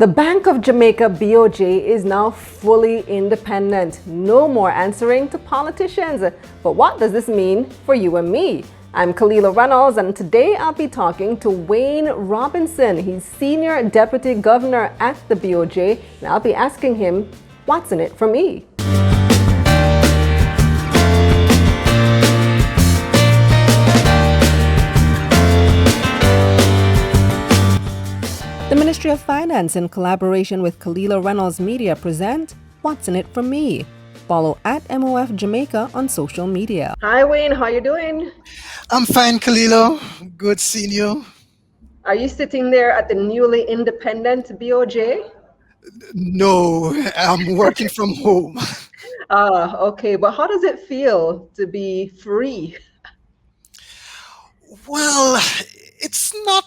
The Bank of Jamaica BOJ is now fully independent, no more answering to politicians. But what does this mean for you and me? I'm Kalilah Reynolds, and today I'll be talking to Wayne Robinson. He's Senior Deputy Governor at the BOJ, and I'll be asking him, what's in it for me? The Ministry of Finance, in collaboration with Kalilah Reynolds Media, present What's in It for Me? Follow at MOF Jamaica on social media. Hi Wayne, how you doing? I'm fine, Kalilah. Good seeing you. Are you sitting there at the newly independent BOJ? No, I'm working from home. Okay. But how does it feel to be free? Well, it's not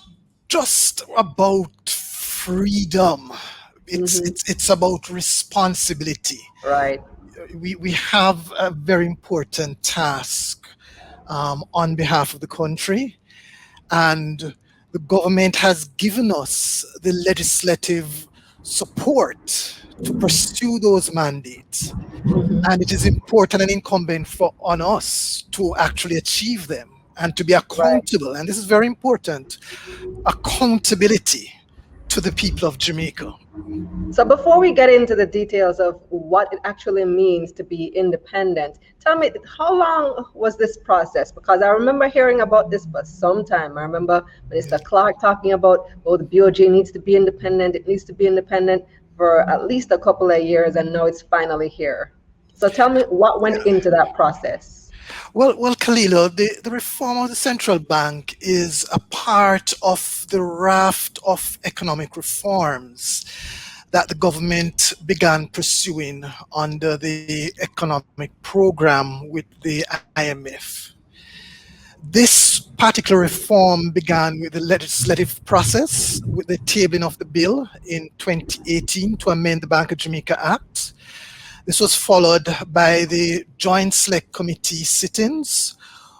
just about freedom. It's about responsibility. Right. We have a very important task on behalf of the country, and the government has given us the legislative support to pursue those mandates. And it is important and incumbent on us to actually achieve them and to be accountable. Right. And this is very important, accountability to the people of Jamaica. So before we get into the details of what it actually means to be independent, tell me, how long was this process? Because I remember hearing about this for some time. I remember Minister Clark talking about, oh, the BOJ needs to be independent. It needs to be independent for at least a couple of years, and now it's finally here. So tell me what went into that process. Well, Kalilah, the reform of the central bank is a part of the raft of economic reforms that the government began pursuing under the economic program with the IMF. This particular reform began with the legislative process with the tabling of the bill in 2018 to amend the Bank of Jamaica Act. This was followed by the Joint Select Committee sittings,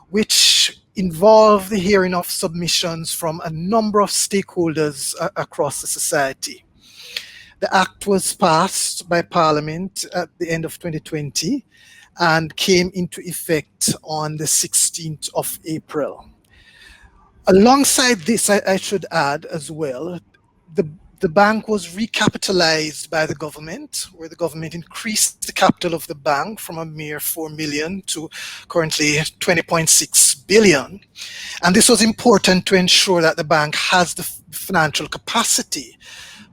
which involved the hearing of submissions from a number of stakeholders across the society. The Act was passed by Parliament at the end of 2020 and came into effect on the 16th of April. Alongside this, I should add as well, the bank was recapitalized by the government, where the government increased the capital of the bank from a mere 4 million to currently 20.6 billion. And this was important to ensure that the bank has the financial capacity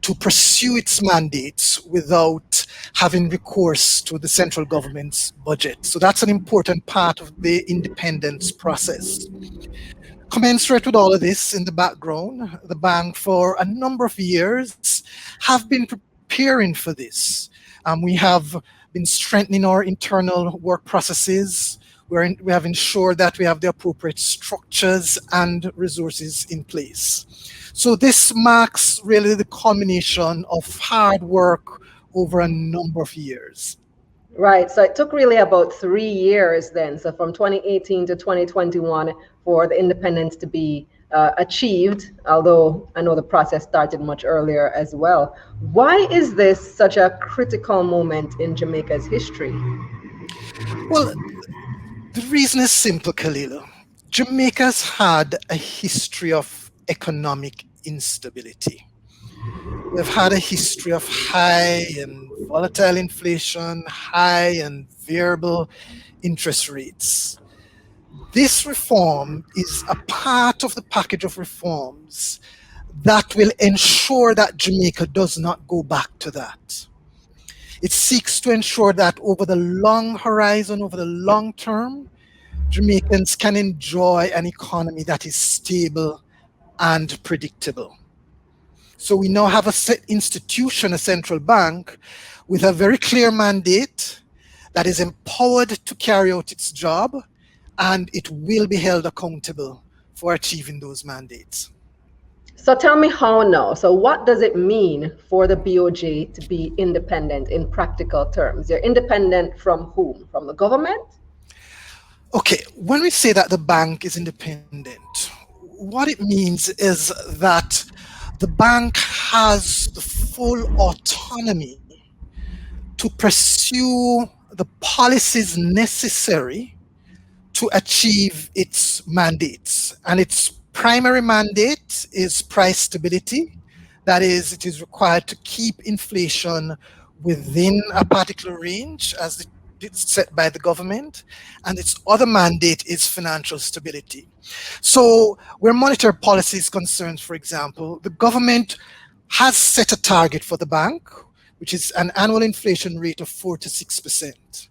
to pursue its mandates without having recourse to the central government's budget. So that's an important part of the independence process. Commensurate with all of this in the background, the bank for a number of years have been preparing for this. We have been strengthening our internal work processes. We have ensured that we have the appropriate structures and resources in place. So this marks really the culmination of hard work over a number of years. Right. So it took really about 3 years then. So from 2018 to 2021 for the independence to be achieved, although I know the process started much earlier as well. Why is this such a critical moment in Jamaica's history? Well, the reason is simple, Kalilah. Jamaica's had a history of economic instability. We've had a history of high and volatile inflation, high and variable interest rates. This reform is a part of the package of reforms that will ensure that Jamaica does not go back to that. It seeks to ensure that over the long horizon, over the long term, Jamaicans can enjoy an economy that is stable and predictable. So we now have a set institution, a central bank, with a very clear mandate that is empowered to carry out its job, and it will be held accountable for achieving those mandates. So tell me how now. So what does it mean for the BOJ to be independent in practical terms? You're independent from whom? From the government? Okay, when we say that the bank is independent, what it means is that the bank has the full autonomy to pursue the policies necessary to achieve its mandates. And its primary mandate is price stability. That is, it is required to keep inflation within a particular range as it's set by the government. And its other mandate is financial stability. So, where monetary policy is concerned, for example, the government has set a target for the bank, which is an annual inflation rate of 4 to 6%.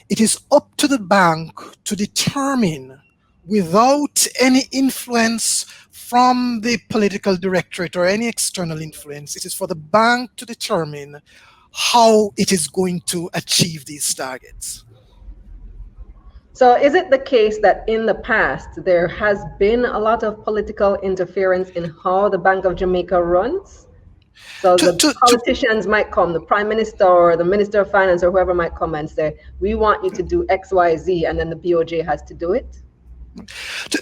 It is up to the bank to determine, without any influence from the political directorate or any external influence, it is for the bank to determine how it is going to achieve these targets. So is it the case that in the past there has been a lot of political interference in how the Bank of Jamaica runs? So To, the to, to, politicians might come, the prime minister or the minister of finance or whoever might come and say, we want you to do X, Y, Z, and then the BOJ has to do it?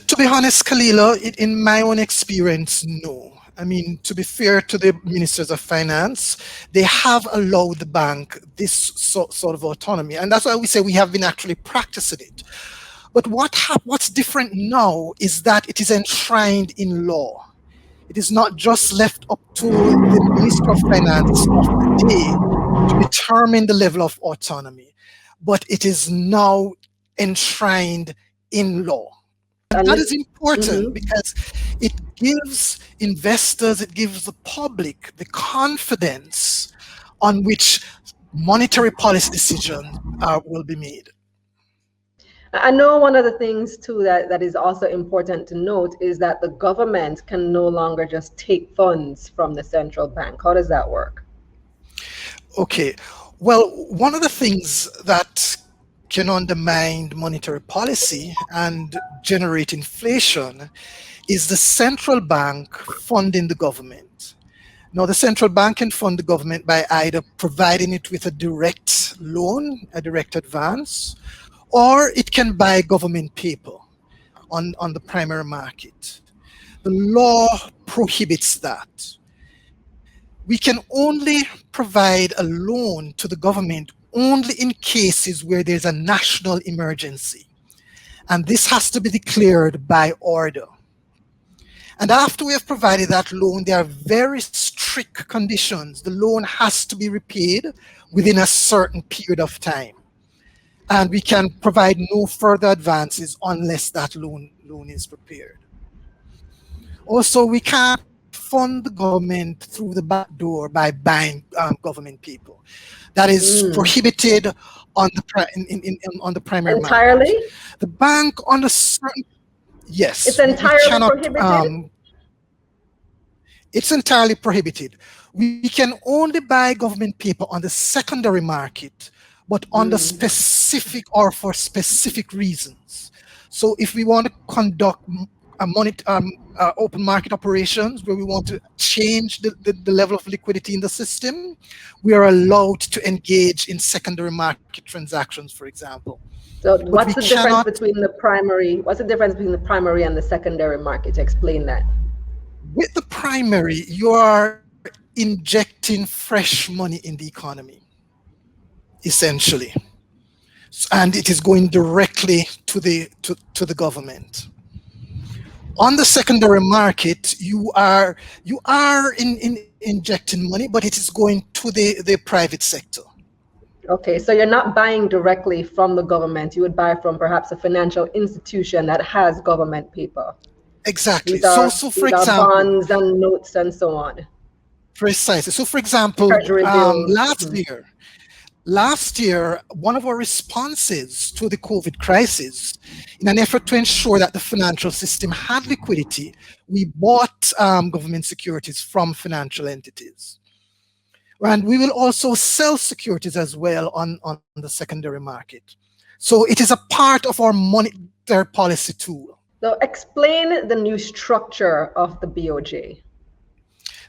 to be honest, Kalilah, in my own experience, no. I mean, to be fair to the ministers of finance, they have allowed the bank this sort of autonomy. And that's why we say we have been actually practicing it. But what's different now is that it is enshrined in law. It is not just left up to the Minister of Finance of the day to determine the level of autonomy, but it is now enshrined in law. And And that this, is important mhm. because it gives investors, it gives the public the confidence on which monetary policy decisions will be made. I know one of the things too that is also important to note is that the government can no longer just take funds from the central bank. How does that work? Okay, well, one of the things that can undermine monetary policy and generate inflation is the central bank funding the government. Now, the central bank can fund the government by either providing it with a direct loan, a direct advance, or it can buy government paper on the primary market. The law prohibits that. We can only provide a loan to the government only in cases where there's a national emergency. And this has to be declared by order. And after we have provided that loan, there are very strict conditions. The loan has to be repaid within a certain period of time. And we can provide no further advances unless that loan is prepared. Also, we can't fund the government through the back door by buying government people. That is Mm. prohibited on on the primary market. Entirely? The bank on a certain It's yes, we entirely cannot prohibited? it's entirely prohibited. We can only buy government paper on the secondary market, but on the Mm. specific or for specific reasons. So if we want to conduct open market operations where we want to change the level of liquidity in the system, we are allowed to engage in secondary market transactions, for example. So But we what's the difference cannot, between the primary? What's the difference between the primary and the secondary market? Explain that. with the primary, you are injecting fresh money in the economy, essentially. And it is going directly to the government. On the secondary market, you are injecting money, but it is going to the private sector. Okay, so you're not buying directly from the government. You would buy from perhaps a financial institution that has government paper. Exactly. These So are so for these are example, bonds and notes and so on. precisely. So for example, Treasury bills. last year, one of our responses to the COVID crisis, in an effort to ensure that the financial system had liquidity, we bought government securities from financial entities. And we will also sell securities as well on the secondary market. So it is a part of our monetary policy tool. So explain the new structure of the BOJ.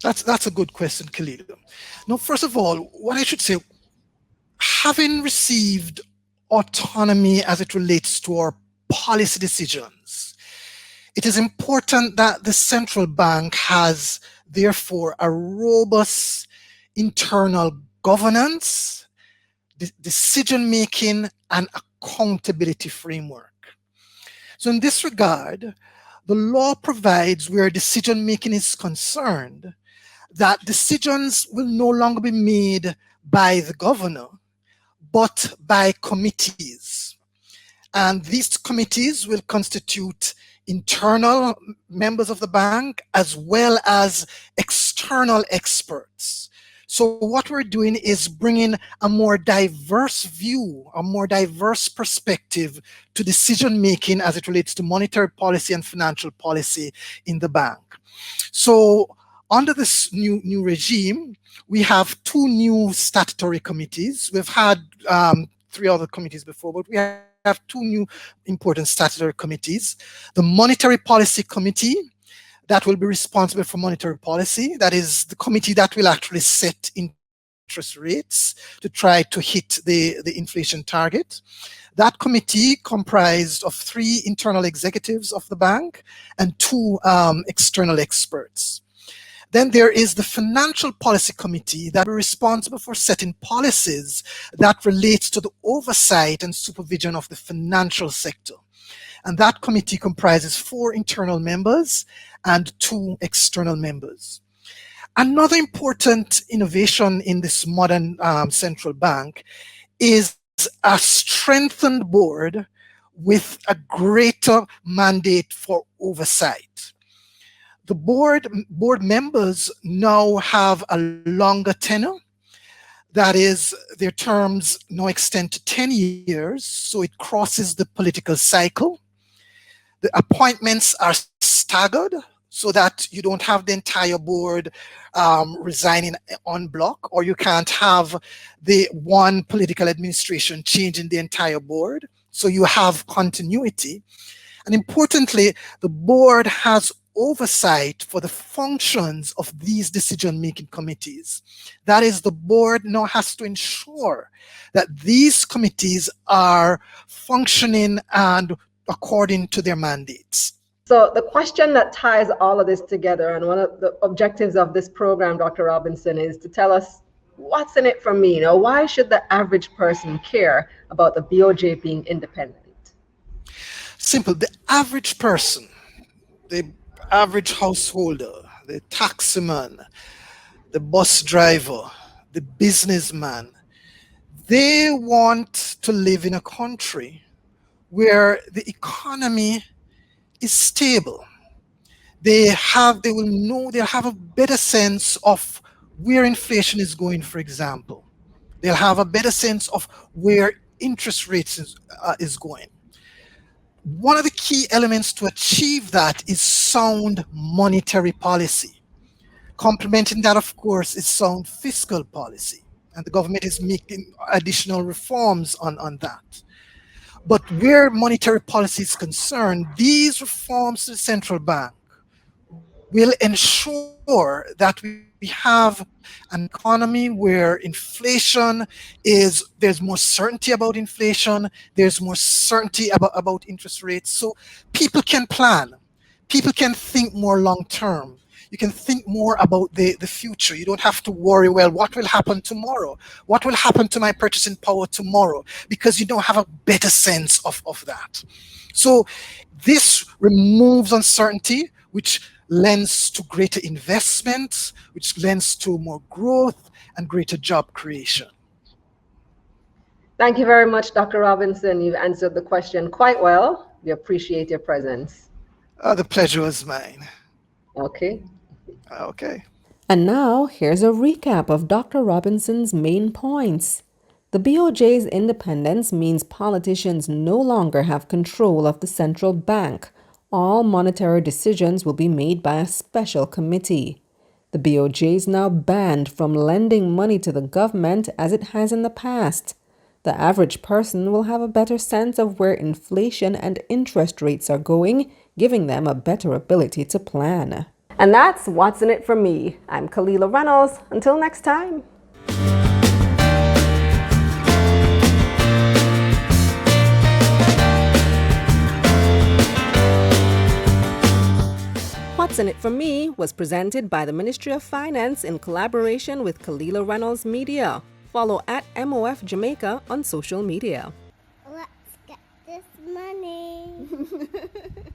That's a good question, Kalilah. Now, first of all, what I should say, having received autonomy as it relates to our policy decisions, it is important that the central bank has, therefore, a robust internal governance, decision making, and accountability framework. So, in this regard, the law provides, where decision making is concerned, that decisions will no longer be made by the governor, but by committees. And these committees will constitute internal members of the bank as well as external experts. So what we're doing is bringing a more diverse view, a more diverse perspective to decision making as it relates to monetary policy and financial policy in the bank. So under this new regime, we have two new statutory committees. We've had three other committees before, but we have two new important statutory committees. The Monetary Policy Committee, that will be responsible for monetary policy. That is the committee that will actually set interest rates to try to hit the inflation target. That committee comprised of 3 internal executives of the bank and 2 external experts. Then there is the Financial Policy Committee that will be responsible for setting policies that relates to the oversight and supervision of the financial sector. And that committee comprises 4 internal members and 2 external members. Another important innovation in this modern central bank is a strengthened board with a greater mandate for oversight. The board members now have a longer tenure. That is, their terms now extend to 10 years, so it crosses the political cycle. The appointments are staggered so that you don't have the entire board resigning en bloc, or you can't have the one political administration changing the entire board. So you have continuity. And importantly, the board has oversight for the functions of these decision-making committees. That is, the board now has to ensure that these committees are functioning and according to their mandates. So the question that ties all of this together, and one of the objectives of this program, Dr. Robinson, is to tell us what's in it for me. You know, why should the average person care about the BOJ being independent? Simple. The average person, the average householder, the taximan, the bus driver, the businessman, they want to live in a country where the economy is stable. They'll have a better sense of where inflation is going, for example. They'll have a better sense of where interest rates is going. One of the key elements to achieve that is sound monetary policy. Complementing that, of course, is sound fiscal policy. And the government is making additional reforms on that. But where monetary policy is concerned, these reforms to the central bank will ensure that we have an economy where inflation there's more certainty about inflation, there's more certainty about interest rates, so people can plan, people can think more long term. You can think more about the future. You don't have to worry, well, what will happen tomorrow? What will happen to my purchasing power tomorrow? Because you don't have a better sense of that. So this removes uncertainty, which lends to greater investment, which lends to more growth and greater job creation. Thank you very much, Dr. Robinson. You've answered the question quite well. We appreciate your presence. The pleasure was mine. Okay. Okay. And now, here's a recap of Dr. Robinson's main points. The BOJ's independence means politicians no longer have control of the central bank. All monetary decisions will be made by a special committee. The BOJ is now banned from lending money to the government as it has in the past. The average person will have a better sense of where inflation and interest rates are going, giving them a better ability to plan. And that's what's in it for me. I'm Kalilah Reynolds. Until next time. What's In It For Me was presented by the Ministry of Finance in collaboration with Kalilah Reynolds Media. Follow at MOF Jamaica on social media. Let's get this money.